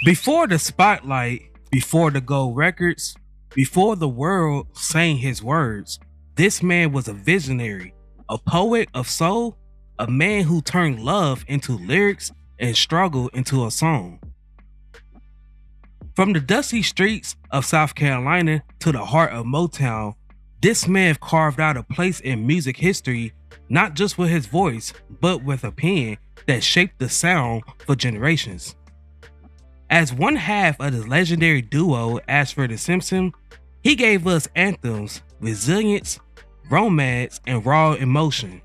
Before the spotlight, before the gold records, before the world sang his words, this man was a visionary, a poet of soul, a man who turned love into lyrics and struggle into a song. From the dusty streets of South Carolina to the heart of Motown, this man carved out a place in music history, not just with his voice, but with a pen that shaped the sound for generations. As one half of the legendary duo Ashford and Simpson, he gave us anthems, resilience, romance, and raw emotion.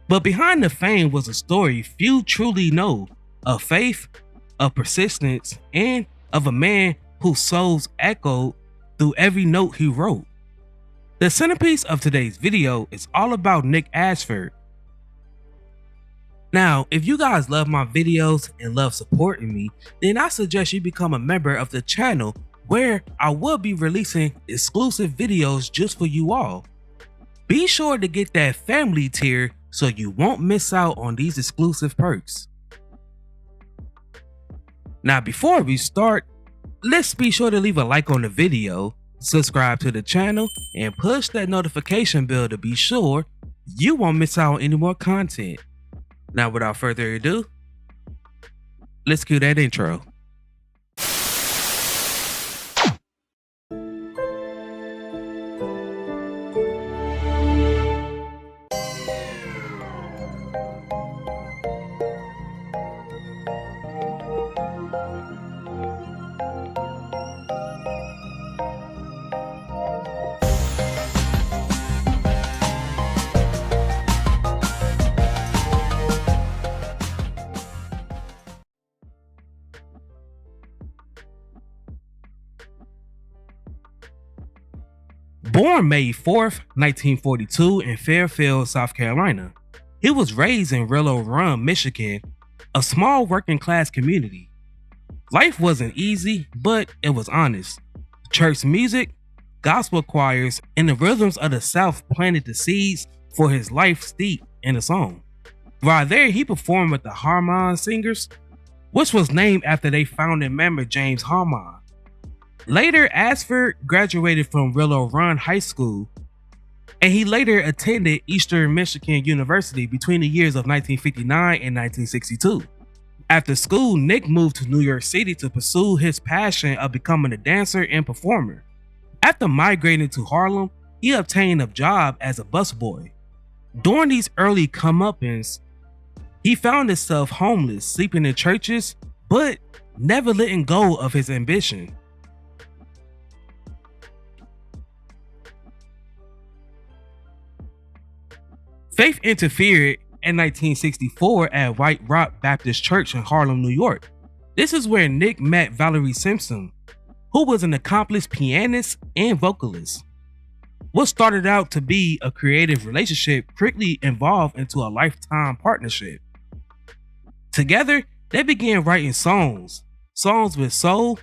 But behind the fame was a story few truly know, of faith, of persistence, and of a man whose souls echoed through every note he wrote. The centerpiece of today's video is all about Nick Ashford. Now, if you guys love my videos and love supporting me, then I suggest you become a member of the channel where I will be releasing exclusive videos just for you all. Be sure to get that family tier so you won't miss out on these exclusive perks. Now, before we start, let's be sure to leave a like on the video, subscribe to the channel, and push that notification bell to be sure you won't miss out on any more content. Now, without further ado, let's cue that intro. Born May 4th, 1942 in Fairfield, South Carolina, he was raised in Railroad Run, Michigan, a small working class community. Life wasn't easy, but it was honest. Church music, gospel choirs, and the rhythms of the South planted the seeds for his life steeped in the song. While there, he performed with the Harmon Singers, which was named after their founding member James Harmon. Later, Ashford graduated from Railroad Run High School, and he later attended Eastern Michigan University between the years of 1959 and 1962. After school, Nick moved to New York City to pursue his passion of becoming a dancer and performer. After migrating to Harlem, he obtained a job as a busboy. During these early comeuppance, he found himself homeless, sleeping in churches, but never letting go of his ambition. Faith interfered in 1964 at White Rock Baptist Church in Harlem, New York. This is where Nick met Valerie Simpson, who was an accomplished pianist and vocalist. What started out to be a creative relationship quickly evolved into a lifetime partnership. Together, they began writing songs with soul,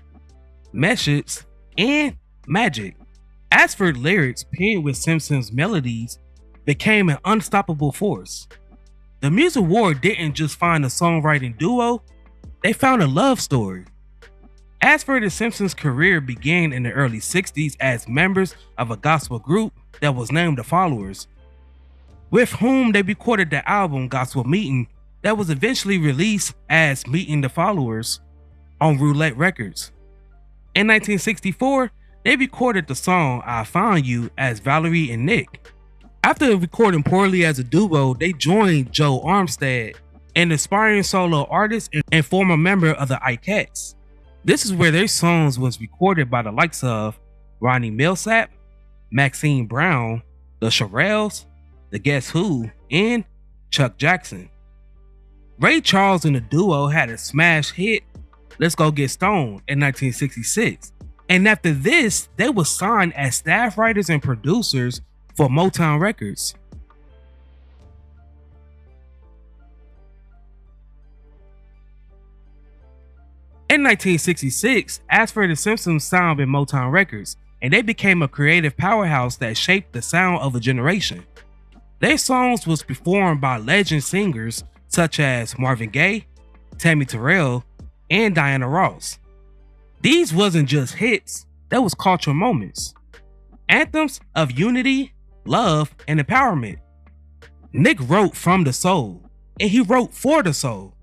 message, and magic. Ashford lyrics paired with Simpson's melodies became an unstoppable force. The music war didn't just find a songwriting duo, they found a love story. Ashford and Simpson's career began in the early 60s as members of a gospel group that was named the Followers, with whom they recorded the album Gospel Meeting that was eventually released as Meeting the Followers on Roulette Records. In 1964, they recorded the song I Found You as Valerie and Nick. After recording poorly as a duo, they joined Joe Armstead, an aspiring solo artist and former member of the Ikettes. This is where their songs was recorded by the likes of Ronnie Milsap, Maxine Brown, the Shirelles, the Guess Who, and Chuck Jackson. Ray Charles and the duo had a smash hit, Let's Go Get Stoned, in 1966. And after this, they were signed as staff writers and producers for Motown Records. In 1966, Ashford and Simpson signed with Motown Records, and they became a creative powerhouse that shaped the sound of a generation. Their songs was performed by legend singers such as Marvin Gaye, Tammy Terrell, and Diana Ross. These wasn't just hits, that was cultural moments. Anthems of unity, love, and empowerment. Nick wrote from the soul, and he wrote for the soul.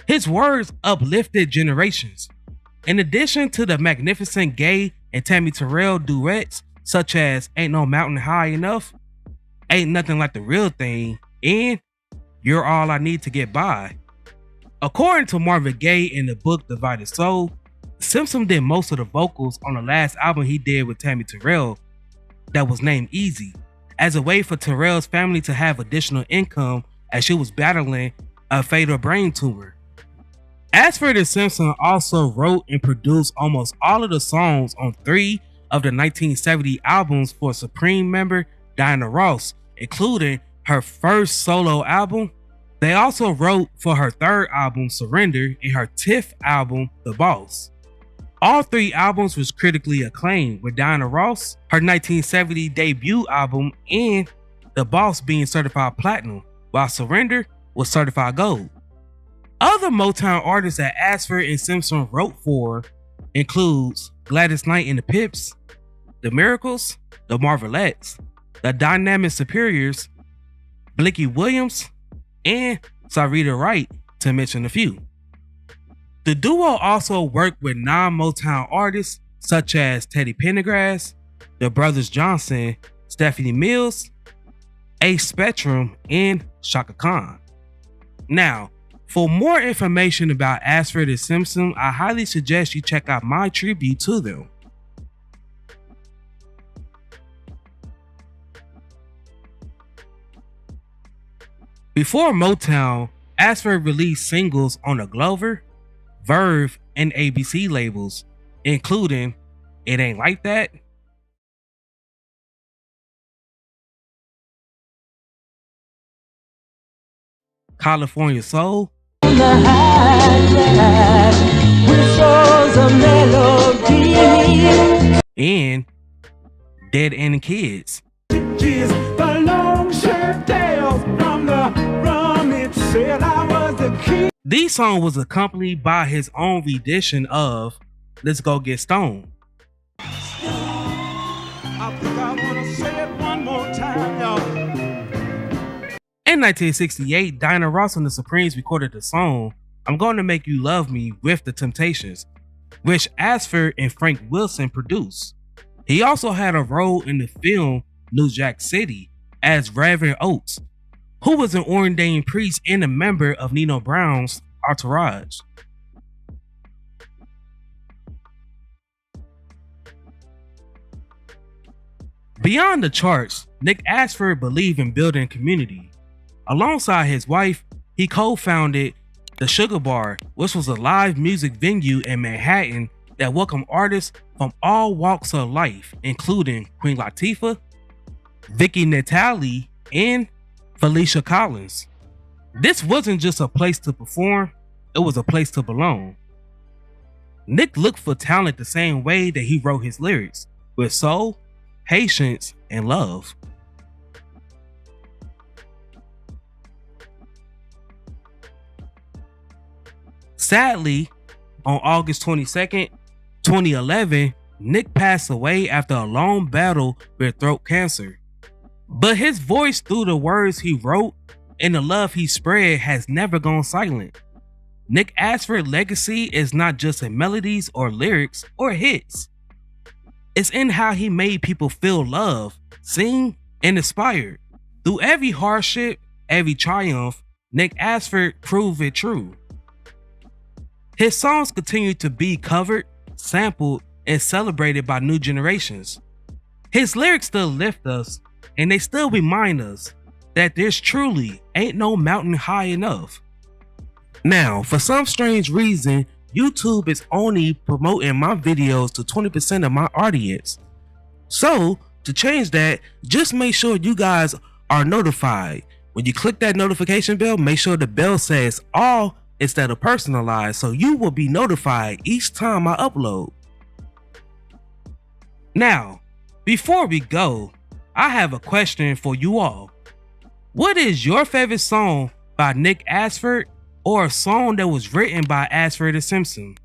His words uplifted generations. In addition to the magnificent Gaye and Tammy Terrell duets such as Ain't No Mountain High Enough, Ain't Nothing Like the Real Thing, and You're All I Need to Get By. According to Marvin Gaye in the book Divided Soul, Simpson did most of the vocals on the last album he did with Tammy Terrell that was named Easy, as a way for Terrell's family to have additional income as she was battling a fatal brain tumor. Ashford and Simpson also wrote and produced almost all of the songs on 3 of the 1970 albums for Supreme member Diana Ross, including her first solo album. They also wrote for her 3rd album, Surrender, and her 10th album, The Boss. All 3 albums was critically acclaimed, with Diana Ross, her 1970 debut album, and The Boss being certified platinum, while Surrender was certified gold. Other Motown artists that Ashford and Simpson wrote for includes Gladys Knight and the Pips, The Miracles, The Marvelettes, The Dynamic Superiors, Blicky Williams, and Sarita Wright, to mention a few. The duo also worked with non-Motown artists such as Teddy Pendergrass, the Brothers Johnson, Stephanie Mills, Ace Spectrum, and Shaka Khan. Now, for more information about Ashford and Simpson, I highly suggest you check out my tribute to them. Before Motown, Ashford released singles on the Glover, Verve, and ABC labels, including It Ain't Like That, California Soul, and Dead End Kids. These songs was accompanied by his own rendition of Let's Go Get Stoned. In 1968, Diana Ross and the Supremes recorded the song I'm Gonna Make You Love Me with the Temptations, which Ashford and Frank Wilson produced. He also had a role in the film New Jack City as Reverend Oates, who was an ordained priest and a member of Nino Brown's entourage. Beyond the charts, Nick Ashford believed in building community. Alongside his wife, he co-founded the Sugar Bar, which was a live music venue in Manhattan that welcomed artists from all walks of life, including Queen Latifah, Vicky Natali, and Felicia Collins. This wasn't just a place to perform, it was a place to belong. Nick looked for talent the same way that he wrote his lyrics, with soul, patience, and love. Sadly, on August 22nd, 2011, Nick passed away after a long battle with throat cancer. But his voice through the words he wrote and the love he spread has never gone silent. Nick Ashford's legacy is not just in melodies or lyrics or hits. It's in how he made people feel loved, seen, and inspired. Through every hardship, every triumph, Nick Ashford proved it true. His songs continue to be covered, sampled, and celebrated by new generations. His lyrics still lift us, and they still remind us that there's truly ain't no mountain high enough. Now, for some strange reason, YouTube is only promoting my videos to 20% of my audience. So, to change that, just make sure you guys are notified. When you click that notification bell, make sure the bell says all instead of personalized, so you will be notified each time I upload. Now, before we go, I have a question for you all. What is your favorite song by Nick Ashford, or a song that was written by Ashford and Simpson?